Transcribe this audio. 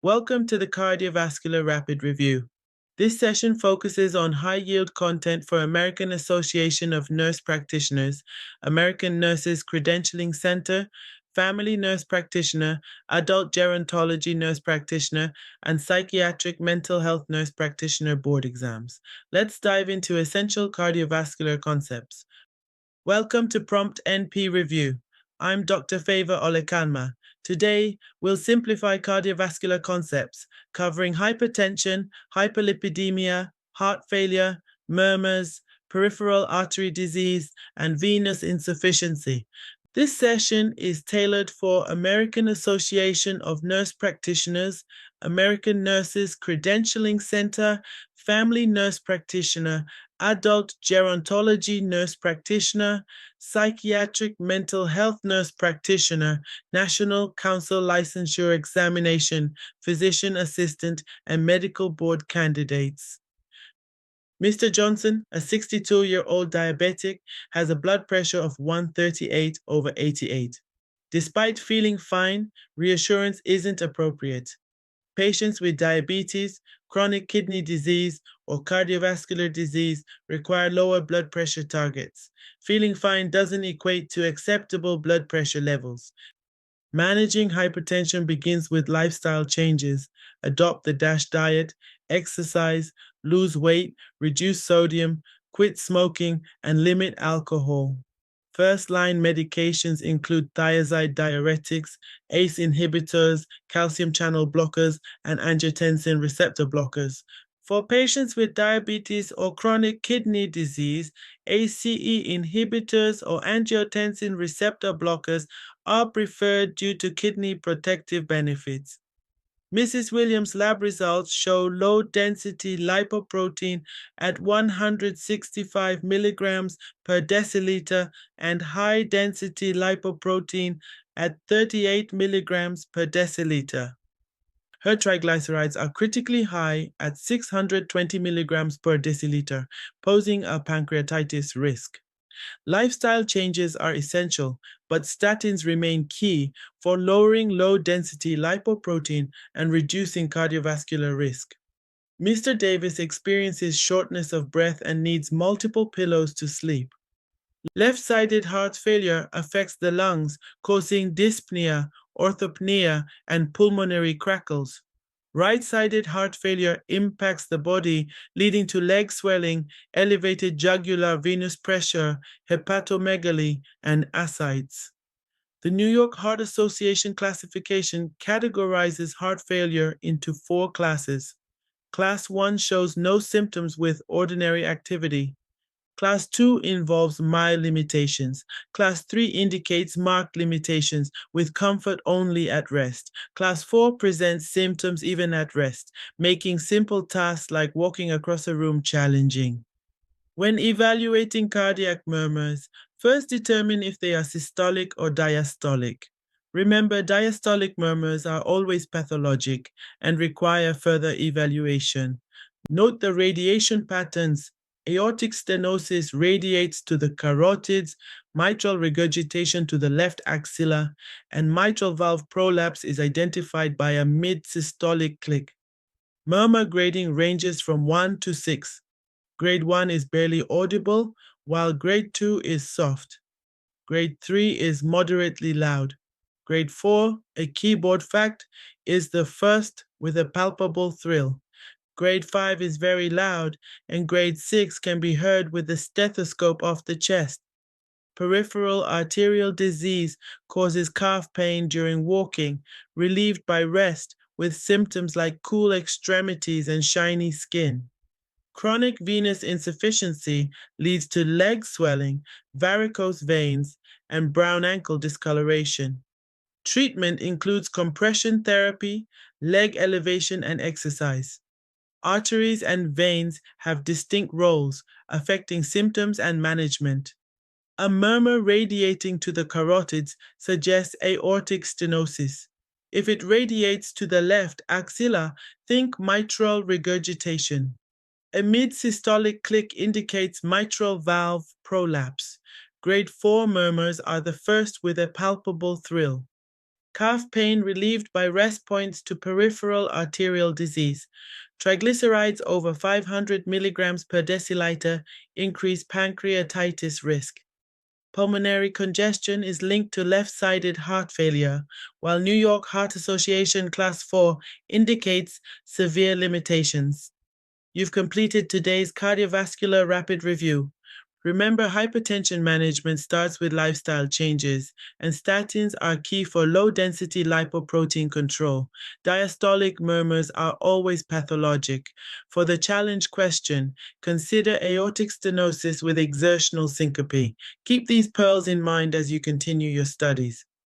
Welcome to the Cardiovascular Rapid Review. This session focuses on high-yield content for American Association of Nurse Practitioners, American Nurses Credentialing Center, Family Nurse Practitioner, Adult Gerontology Nurse Practitioner, and Psychiatric Mental Health Nurse Practitioner board exams. Let's dive into essential cardiovascular concepts. Welcome to Prompt NP Review. I'm Dr. Favour Olekanma. Today, we'll simplify cardiovascular concepts, covering hypertension, hyperlipidemia, heart failure, murmurs, peripheral artery disease, and venous insufficiency. This session is tailored for American Association of Nurse Practitioners, American Nurses Credentialing Center, Family Nurse Practitioner, Adult Gerontology Nurse Practitioner, Psychiatric Mental Health Nurse Practitioner, National Council Licensure Examination, Physician Assistant, and Medical Board candidates. Mr. Johnson, a 62-year-old diabetic, has a blood pressure of 138/88. Despite feeling fine, reassurance isn't appropriate. Patients with diabetes, chronic kidney disease, or cardiovascular disease require lower blood pressure targets. Feeling fine doesn't equate to acceptable blood pressure levels. Managing hypertension begins with lifestyle changes. Adopt the DASH diet, exercise, lose weight, reduce sodium, quit smoking, and limit alcohol. First-line medications include thiazide diuretics, ACE inhibitors, calcium channel blockers, and angiotensin receptor blockers. For patients with diabetes or chronic kidney disease, ACE inhibitors or angiotensin receptor blockers are preferred due to kidney protective benefits. Mrs. Williams' lab results show low-density lipoprotein at 165 milligrams per deciliter and high-density lipoprotein at 38 milligrams per deciliter. Her triglycerides are critically high at 620 milligrams per deciliter, posing a pancreatitis risk. Lifestyle changes are essential, but statins remain key for lowering low-density lipoprotein and reducing cardiovascular risk. Mr. Davis experiences shortness of breath and needs multiple pillows to sleep. Left-sided heart failure affects the lungs, causing dyspnea, orthopnea, and pulmonary crackles. Right-sided heart failure impacts the body, leading to leg swelling, elevated jugular venous pressure, hepatomegaly, and ascites. The New York Heart Association classification categorizes heart failure into 4 classes. Class 1 shows no symptoms with ordinary activity. Class 2 involves mild limitations. Class 3 indicates marked limitations with comfort only at rest. Class 4 presents symptoms even at rest, making simple tasks like walking across a room challenging. When evaluating cardiac murmurs, first determine if they are systolic or diastolic. Remember, diastolic murmurs are always pathologic and require further evaluation. Note the radiation patterns. Aortic stenosis radiates to the carotids, mitral regurgitation to the left axilla, and mitral valve prolapse is identified by a mid-systolic click. Murmur grading ranges from 1 to 6. Grade 1 is barely audible, while grade 2 is soft. Grade 3 is moderately loud. Grade 4, a keyboard fact, is the first with a palpable thrill. Grade 5 is very loud, and grade 6 can be heard with the stethoscope off the chest. Peripheral arterial disease causes calf pain during walking, relieved by rest, with symptoms like cool extremities and shiny skin. Chronic venous insufficiency leads to leg swelling, varicose veins, and brown ankle discoloration. Treatment includes compression therapy, leg elevation, and exercise. Arteries and veins have distinct roles, affecting symptoms and management. A murmur radiating to the carotids suggests aortic stenosis. If it radiates to the left axilla, think mitral regurgitation. A mid-systolic click indicates mitral valve prolapse. Grade 4 murmurs are the first with a palpable thrill. Calf pain relieved by rest points to peripheral arterial disease. Triglycerides over 500 milligrams per deciliter increase pancreatitis risk. Pulmonary congestion is linked to left-sided heart failure, while New York Heart Association Class 4 indicates severe limitations. You've completed today's cardiovascular rapid review. Remember, hypertension management starts with lifestyle changes, and statins are key for low-density lipoprotein control. Diastolic murmurs are always pathologic. For the challenge question, consider aortic stenosis with exertional syncope. Keep these pearls in mind as you continue your studies.